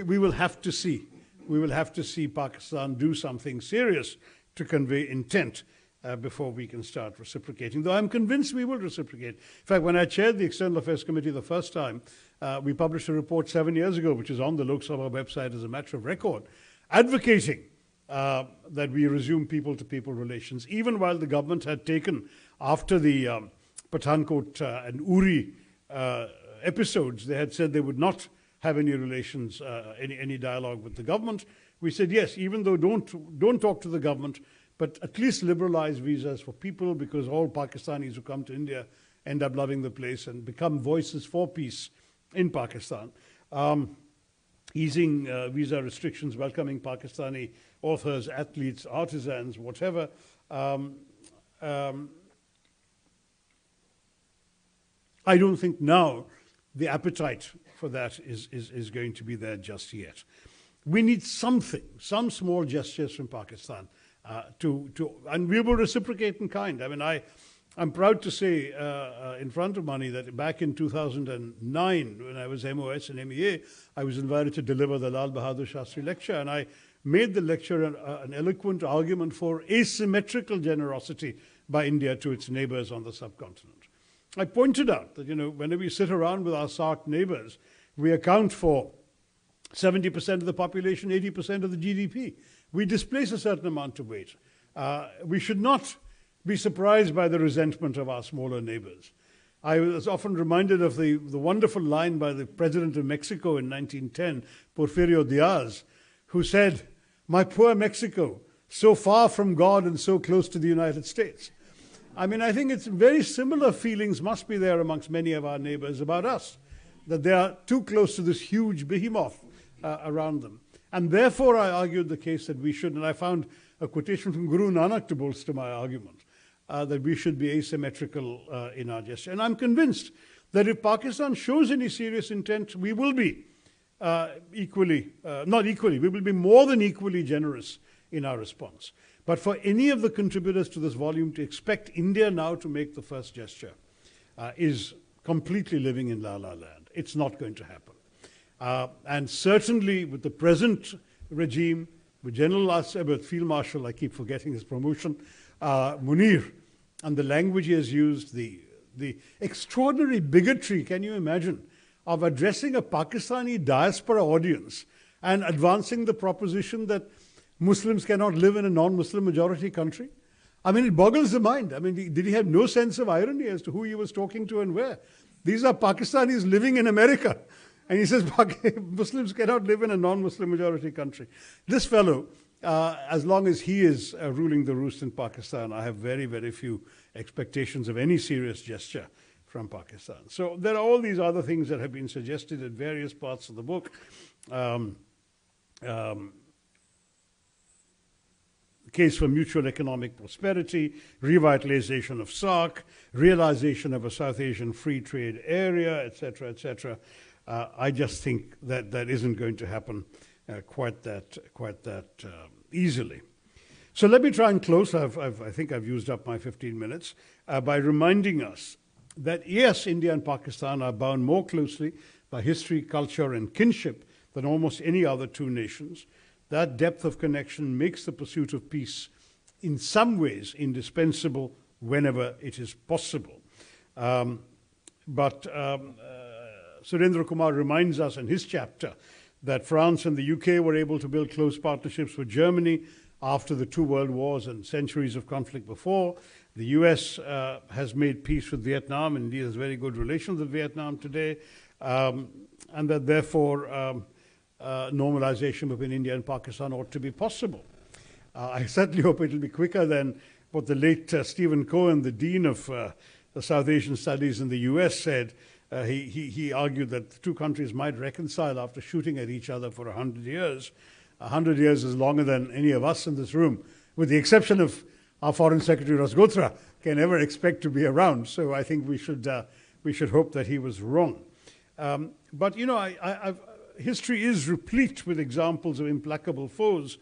we will have to see. We will have to see Pakistan do something serious to convey intent before we can start reciprocating, though I'm convinced we will reciprocate. In fact, when I chaired the External Affairs Committee the first time, we published a report 7 years ago, which is on the Lok Sabha website as a matter of record, advocating that we resume people-to-people relations, even while the government had taken, after the Pathankot and Uri episodes, they had said they would not have any relations, any dialogue with the government. We said, yes, even though don't talk to the government, but at least liberalize visas for people, because all Pakistanis who come to India end up loving the place and become voices for peace in Pakistan. Easing visa restrictions, welcoming Pakistani authors, athletes, artisans, whatever. I don't think now the appetite for that is going to be there just yet. We need something, some small gestures from Pakistan and we will reciprocate in kind. I mean, I'm proud to say in front of Mani that back in 2009, when I was MOS and MEA, I was invited to deliver the Lal Bahadur Shastri lecture, and I made the lecture an eloquent argument for asymmetrical generosity by India to its neighbors on the subcontinent. I pointed out that, whenever we sit around with our SAARC neighbors, we account for 70% of the population, 80% of the GDP. We displace a certain amount of weight. We should not be surprised by the resentment of our smaller neighbors. I was often reminded of the wonderful line by the president of Mexico in 1910, Porfirio Diaz, who said, "My poor Mexico, so far from God and so close to the United States." I mean, I think it's very similar feelings must be there amongst many of our neighbors about us, that they are too close to this huge behemoth around them. And therefore, I argued the case that we should, and I found a quotation from Guru Nanak to bolster my argument, that we should be asymmetrical in our gesture. And I'm convinced that if Pakistan shows any serious intent, we will be we will be more than equally generous in our response. But for any of the contributors to this volume to expect India now to make the first gesture is completely living in La La Land. It's not going to happen. And certainly with the present regime, with with Field Marshal, I keep forgetting his promotion, Munir, and the language he has used, the extraordinary bigotry, can you imagine, of addressing a Pakistani diaspora audience and advancing the proposition that Muslims cannot live in a non-Muslim majority country? I mean, it boggles the mind. I mean, did he have no sense of irony as to who he was talking to and where? These are Pakistanis living in America. And he says Muslims cannot live in a non-Muslim majority country. This fellow, as long as he is ruling the roost in Pakistan, I have very, very few expectations of any serious gesture from Pakistan. So there are all these other things that have been suggested in various parts of the book. Case for mutual economic prosperity, revitalization of SAARC, realization of a South Asian free trade area, etc., etc. I just think that isn't going to happen quite that easily. So let me try and close. I think I've used up my 15 minutes by reminding us that yes, India and Pakistan are bound more closely by history, culture, and kinship than almost any other two nations. That depth of connection makes the pursuit of peace in some ways indispensable whenever it is possible. But Surendra Kumar reminds us in his chapter that France and the UK were able to build close partnerships with Germany after the two world wars and centuries of conflict before. The US has made peace with Vietnam, and indeed has very good relations with Vietnam today, and that therefore normalization between India and Pakistan ought to be possible. I certainly hope it will be quicker than what the late Stephen Cohen, the Dean of the South Asian Studies in the US, said. He argued that the two countries might reconcile after shooting at each other for 100 years. 100 years is longer than any of us in this room, with the exception of our Foreign Secretary Rasgotra, can ever expect to be around. So I think we should hope that he was wrong. But history is replete with examples of implacable foes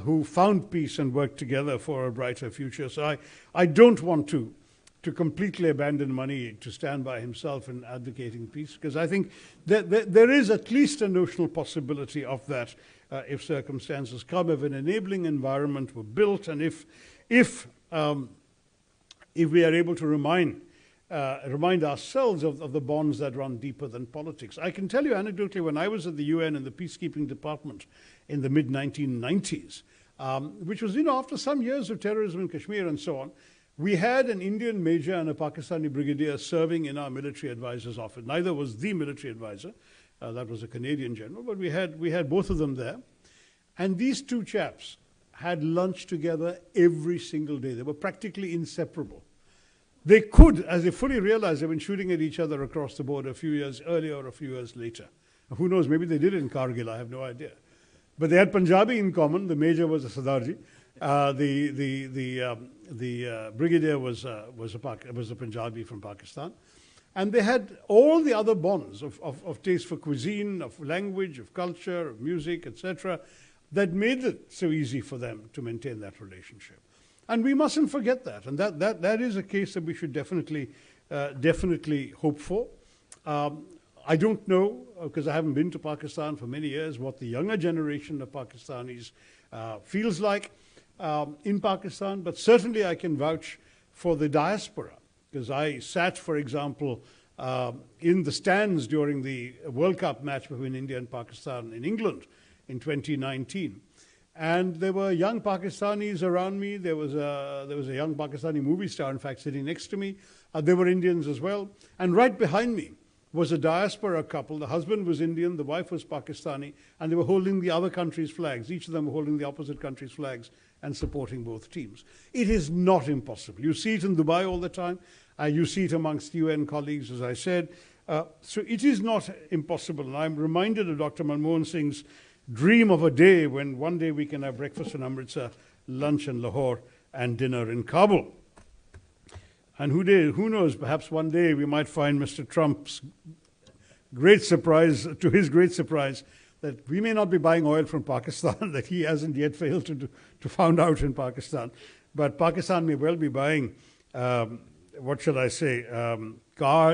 who found peace and worked together for a brighter future. So I don't want to to completely abandon money to stand by himself in advocating peace, because I think that there is at least a notional possibility of that if circumstances come, if an enabling environment were built, and if we are able to remind ourselves of the bonds that run deeper than politics. I can tell you anecdotally, when I was at the UN in the peacekeeping department in the mid-1990s, which was, after some years of terrorism in Kashmir and so on, we had an Indian major and a Pakistani brigadier serving in our military advisor's office. Neither was the military advisor. That was a Canadian general, but we had both of them there. And these two chaps had lunch together every single day. They were practically inseparable. They could, as they fully realized, they've been shooting at each other across the border a few years earlier or a few years later. Who knows, maybe they did it in Kargil, I have no idea. But they had Punjabi in common. The major was a Sardarji. The brigadier was a Punjabi from Pakistan. And they had all the other bonds of taste for cuisine, of language, of culture, of music, etc., that made it so easy for them to maintain that relationship. And we mustn't forget that. And that is a case that we should definitely hope for. I don't know, because I haven't been to Pakistan for many years, what the younger generation of Pakistanis feels like in Pakistan, but certainly I can vouch for the diaspora, because I sat, for example, in the stands during the World Cup match between India and Pakistan in England in 2019. And there were young Pakistanis around me. There was a young Pakistani movie star, in fact, sitting next to me. There were Indians as well. And right behind me was a diaspora couple. The husband was Indian, the wife was Pakistani, and they were holding the other country's flags. Each of them were holding the opposite country's flags and supporting both teams. It is not impossible. You see it in Dubai all the time. You see it amongst UN colleagues, as I said. So it is not impossible. And I'm reminded of Dr. Manmohan Singh's dream of a day when one day we can have breakfast in Amritsar, lunch in Lahore, and dinner in Kabul. And who knows, perhaps one day we might find Mr. Trump's great surprise, to his great surprise, that we may not be buying oil from Pakistan, that he hasn't yet failed to find out in Pakistan. But Pakistan may well be buying, what shall I say,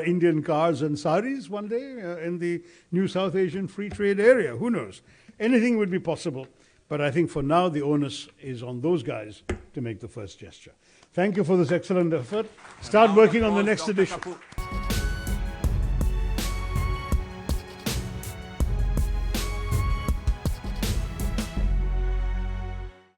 Indian cars and saris one day in the new South Asian free trade area. Who knows? Anything would be possible. But I think for now, the onus is on those guys to make the first gesture. Thank you for this excellent effort. Start working on the next edition.